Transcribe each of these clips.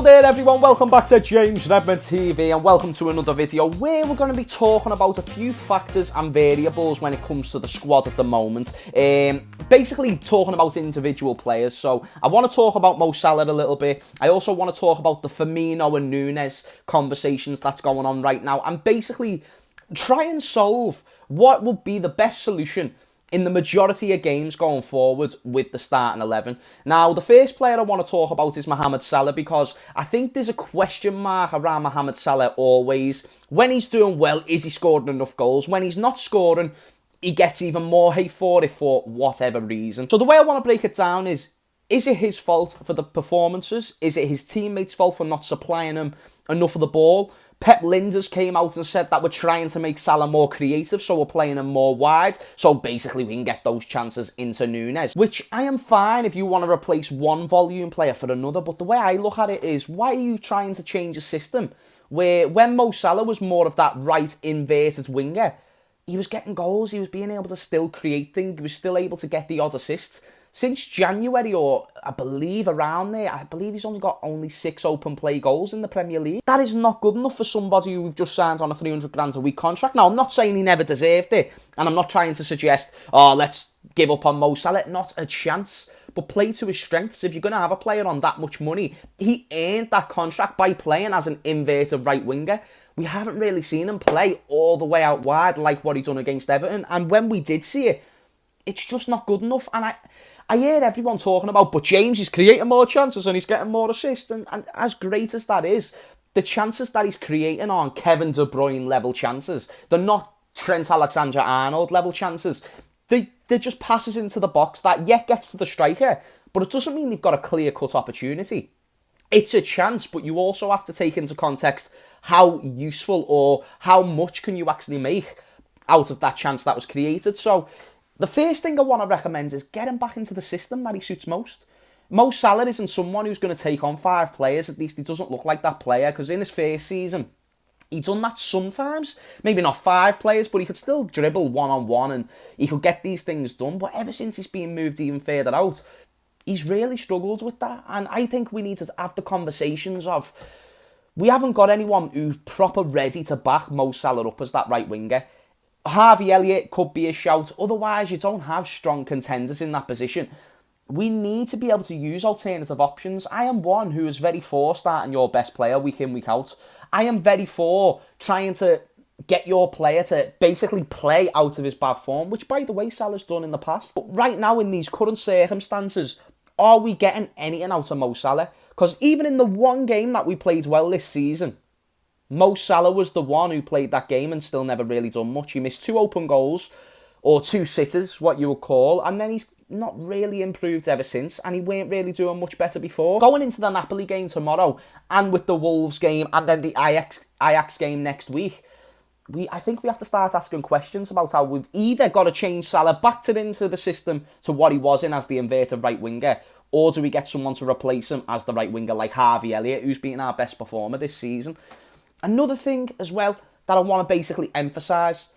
Hello there everyone, welcome back to James Redmond TV and welcome to another video where we're going to be talking about a few factors and variables when it comes to the squad at the moment. Basically talking about individual players. So I want to talk about Mo Salah a little bit. I also want to talk about the Firmino and Nunez conversations that's going on right now and basically try and solve what would be the best solution in the majority of games going forward with the starting 11. Now, the first player I want to talk about is Mohamed Salah because I think there's a question mark around Mohamed Salah always. When he's doing well, is he scoring enough goals? When he's not scoring, he gets even more hate for it for whatever reason. So the way I want to break it down is it his fault for the performances? Is it his teammates' fault for not supplying him enough of the ball? Pep Linders came out and said that we're trying to make Salah more creative, so we're playing him more wide, so basically we can get those chances into Nunez, which I am fine if you want to replace one volume player for another, but the way I look at it is, why are you trying to change a system where when Mo Salah was more of that right inverted winger, he was getting goals, he was being able to still create things, he was still able to get the odd assist. Since January, or I believe around there, I believe he's only 6 open play goals in the Premier League. That is not good enough for somebody who we've just signed on a 300 grand a week contract. Now, I'm not saying he never deserved it, and I'm not trying to suggest, let's give up on Mo Salah. Not a chance. But play to his strengths. If you're going to have a player on that much money, he earned that contract by playing as an inverted right winger. We haven't really seen him play all the way out wide like what he done against Everton. And when we did see it, it's just not good enough. And I hear everyone talking about, but James is creating more chances and he's getting more assists. And as great as that is, the chances that he's creating aren't Kevin De Bruyne level chances. They're not Trent Alexander-Arnold level chances. They're just passes into the box that yet gets to the striker. But it doesn't mean they've got a clear-cut opportunity. It's a chance, but you also have to take into context how useful or how much can you actually make out of that chance that was created. So the first thing I want to recommend is get him back into the system that he suits most. Mo Salah isn't someone who's going to take on 5 players. At least he doesn't look like that player, because in his first season, he done that sometimes. Maybe not 5 players, but he could still dribble one-on-one and he could get these things done. But ever since he's been moved even further out, he's really struggled with that. And I think we need to have the conversations of, we haven't got anyone who's proper ready to back Mo Salah up as that right winger. Harvey Elliott could be a shout. Otherwise, you don't have strong contenders in that position. We need to be able to use alternative options. I am one who is very for starting your best player week in, week out. I am very for trying to get your player to basically play out of his bad form, which, by the way, Salah's done in the past. But right now, in these current circumstances, are we getting anything out of Mo Salah? Because even in the one game that we played well this season, Mo Salah was the one who played that game and still never really done much. He missed 2 open goals, or 2 sitters, what you would call, and then he's not really improved ever since, and he weren't really doing much better before. Going into the Napoli game tomorrow, and with the Wolves game, and then the Ajax game next week, I think we have to start asking questions about how we've either got to change Salah back into the system to what he was in as the inverted right winger, or do we get someone to replace him as the right winger like Harvey Elliott, who's been our best performer this season. Another thing as well that I want to basically emphasise,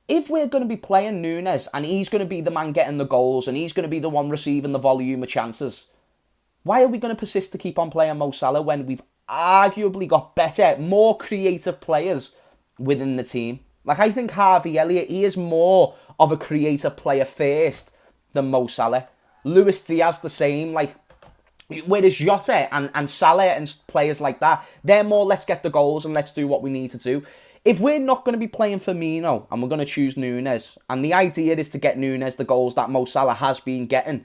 if we're going to be playing Nunez and he's going to be the man getting the goals and he's going to be the one receiving the volume of chances, why are we going to persist to keep on playing Mo Salah when we've arguably got better, more creative players within the team? Like, I think Harvey Elliott, he is more of a creative player first than Mo Salah. Luis Diaz the same, like, whereas Jota and Salah and players like that, they're more let's get the goals and let's do what we need to do. If we're not going to be playing Firmino and we're going to choose Nunez, and the idea is to get Nunez the goals that Mo Salah has been getting,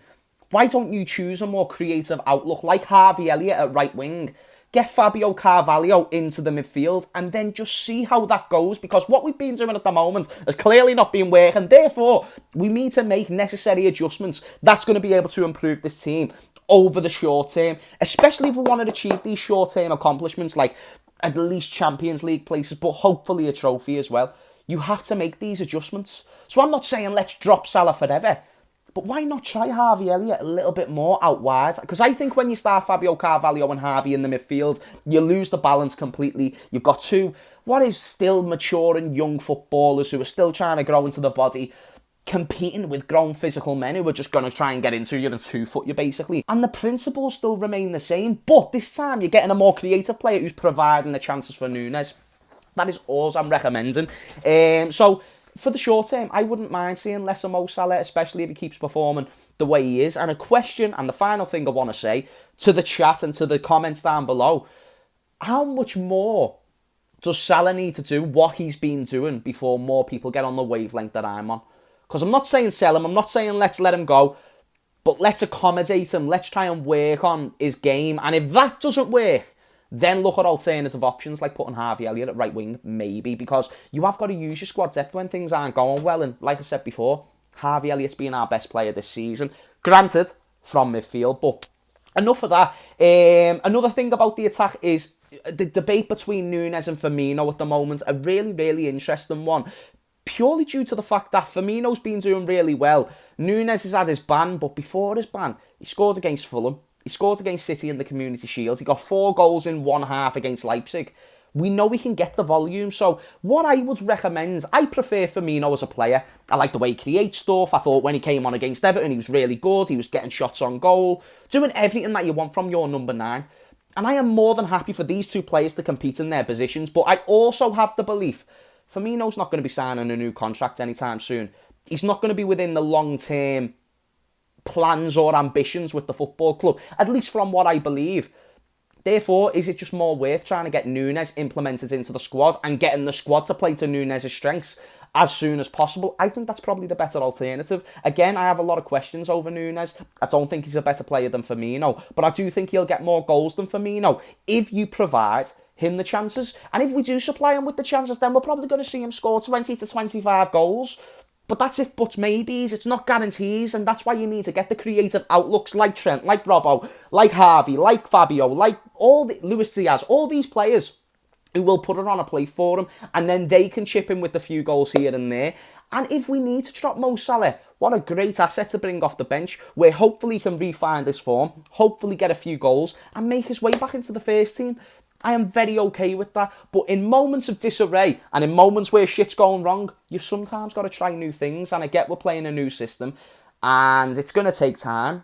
why don't you choose a more creative outlook like Harvey Elliott at right wing? Get Fabio Carvalho into the midfield and then just see how that goes, because what we've been doing at the moment has clearly not been working. Therefore, we need to make necessary adjustments that's going to be able to improve this team over the short term, especially if we want to achieve these short-term accomplishments like at least Champions League places, but hopefully a trophy as well. You have to make these adjustments. So I'm not saying let's drop Salah forever, but why not try Harvey Elliott a little bit more out wide? Because I think when you start Fabio Carvalho and Harvey in the midfield, you lose the balance completely. You've got 2, what is still mature and young footballers who are still trying to grow into the body. competing with grown physical men who are just going to try and get into you and two-foot you, basically. And the principles still remain the same, but this time you're getting a more creative player who's providing the chances for Nunez. That is all I'm recommending. So, for the short term, I wouldn't mind seeing less of Mo Salah, especially if he keeps performing the way he is. And a question, and the final thing I want to say, to the chat and to the comments down below, how much more does Salah need to do what he's been doing before more people get on the wavelength that I'm on? Because I'm not saying sell him, I'm not saying let's let him go, but let's accommodate him, let's try and work on his game. And if that doesn't work, then look at alternative options like putting Harvey Elliott at right wing, maybe, because you have got to use your squad depth when things aren't going well. And like I said before, Harvey Elliott's been our best player this season. Granted, from midfield, but enough of that. Another thing about the attack is the debate between Nunez and Firmino at the moment, a really, really interesting one. Purely due to the fact that Firmino's been doing really well. Nunez has had his ban, but before his ban, he scored against Fulham. He scored against City in the Community Shield. He got 4 goals in one half against Leipzig. We know he can get the volume. So what I would recommend, I prefer Firmino as a player. I like the way he creates stuff. I thought when he came on against Everton, he was really good. He was getting shots on goal, doing everything that you want from your number 9. And I am more than happy for these two players to compete in their positions. But I also have the belief Firmino's not going to be signing a new contract anytime soon. He's not going to be within the long-term plans or ambitions with the football club, at least from what I believe. Therefore, is it just more worth trying to get Nunez implemented into the squad and getting the squad to play to Nunez's strengths as soon as possible? I think that's probably the better alternative. Again, I have a lot of questions over Nunez. I don't think he's a better player than Firmino, but I do think he'll get more goals than Firmino if you provide him the chances. And if we do supply him with the chances, then we're probably going to see him score 20 to 25 goals. But that's if buts, maybes. It's not guarantees, and that's why you need to get the creative outlooks like Trent, like Robbo, like Harvey, like Fabio, like Luis Diaz, all these players who will put it on a plate for him, and then they can chip in with a few goals here and there. And if we need to drop Mo Salah, what a great asset to bring off the bench, where hopefully he can refine his form, hopefully get a few goals, and make his way back into the first team. I am very okay with that. But in moments of disarray and in moments where shit's going wrong, you've sometimes got to try new things. And I get we're playing a new system and it's going to take time.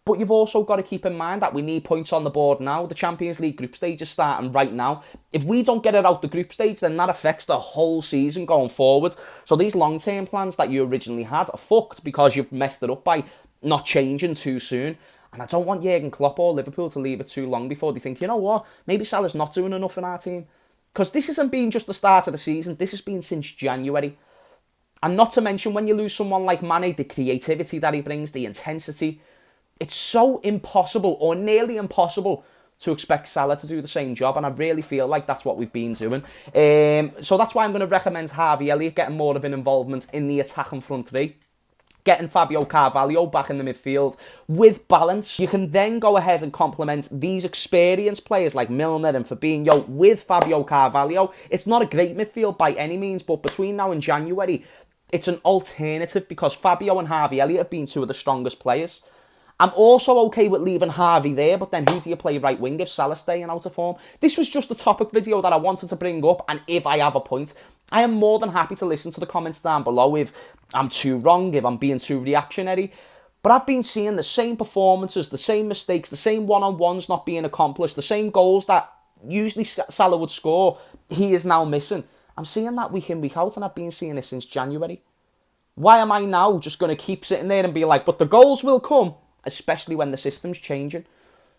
But you've also got to keep in mind that we need points on the board now. The Champions League group stage is starting right now. If we don't get it out the group stage, then that affects the whole season going forward. So these long-term plans that you originally had are fucked because you've messed it up by not changing too soon. And I don't want Jurgen Klopp or Liverpool to leave it too long before they think, you know what, maybe Salah's not doing enough in our team. Because this hasn't been just the start of the season, this has been since January. And not to mention when you lose someone like Mane, the creativity that he brings, the intensity. It's so impossible, or nearly impossible, to expect Salah to do the same job. And I really feel like that's what we've been doing. So that's why I'm going to recommend Harvey Elliott getting more of an involvement in the attack and front three. Getting Fabio Carvalho back in the midfield with balance. You can then go ahead and complement these experienced players like Milner and Fabinho with Fabio Carvalho. It's not a great midfield by any means, but between now and January, it's an alternative because Fabio and Harvey Elliott have been two of the strongest players. I'm also okay with leaving Harvey there, but then who do you play right wing if Salah's staying out of form? This was just a topic video that I wanted to bring up, and if I have a point, I am more than happy to listen to the comments down below if I'm too wrong, if I'm being too reactionary. But I've been seeing the same performances, the same mistakes, the same one-on-ones not being accomplished, the same goals that usually Salah would score, he is now missing. I'm seeing that week in, week out, and I've been seeing it since January. Why am I now just going to keep sitting there and be like, but the goals will come, especially when the system's changing?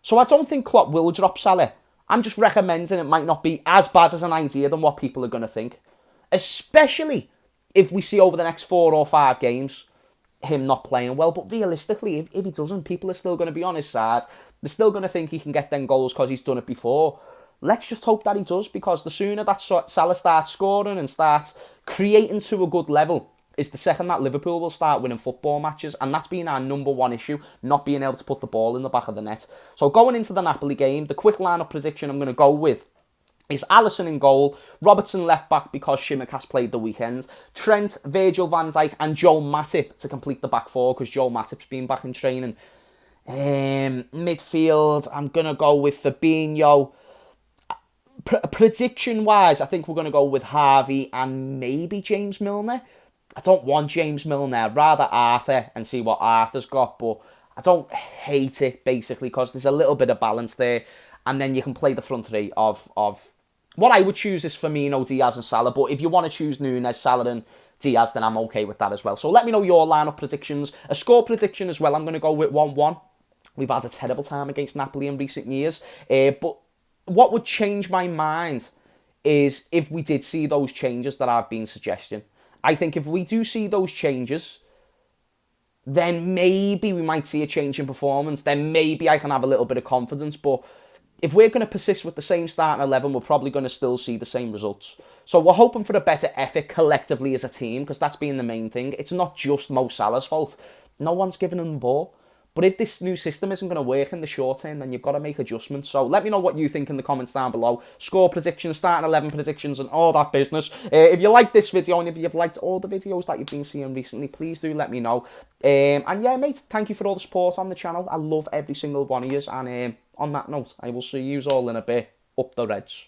So I don't think Klopp will drop Salah. I'm just recommending it might not be as bad as an idea than what people are going to think. Especially if we see over the next 4 or 5 games him not playing well. But realistically, if he doesn't, people are still going to be on his side. They're still going to think he can get them goals because he's done it before. Let's just hope that he does, because the sooner that Salah starts scoring and starts creating to a good level is the second that Liverpool will start winning football matches, and that's been our number one issue, not being able to put the ball in the back of the net. So going into the Napoli game, the quick lineup prediction I'm going to go with is Alisson in goal, Robertson left back because Tsimikas played the weekend, Trent, Virgil van Dijk and Joe Matip to complete the back four because Joe Matip's been back in training. Midfield, I'm going to go with Fabinho. Prediction-wise, I think we're going to go with Harvey and maybe James Milner. I don't want James Milner. I'd rather Arthur and see what Arthur's got, but I don't hate it, basically, because there's a little bit of balance there. And then you can play the front three of what I would choose is Firmino, Diaz and Salah. But if you want to choose Nunez, Salah and Diaz, then I'm okay with that as well. So let me know your lineup predictions. A score prediction as well, I'm going to go with 1-1. We've had a terrible time against Napoli in recent years. But what would change my mind is if we did see those changes that I've been suggesting. I think if we do see those changes, then maybe we might see a change in performance. Then maybe I can have a little bit of confidence. But if we're going to persist with the same starting 11, we're probably going to still see the same results. So we're hoping for a better effort collectively as a team, because that's been the main thing. It's not just Mo Salah's fault. No one's giving him the ball. But if this new system isn't going to work in the short term, then you've got to make adjustments. So let me know what you think in the comments down below. Score predictions, starting 11 predictions, and all that business. If you like this video, and if you've liked all the videos that you've been seeing recently, please do let me know. And yeah, mate, thank you for all the support on the channel. I love every single one of you. And on that note, I will see you all in a bit. Up the Reds.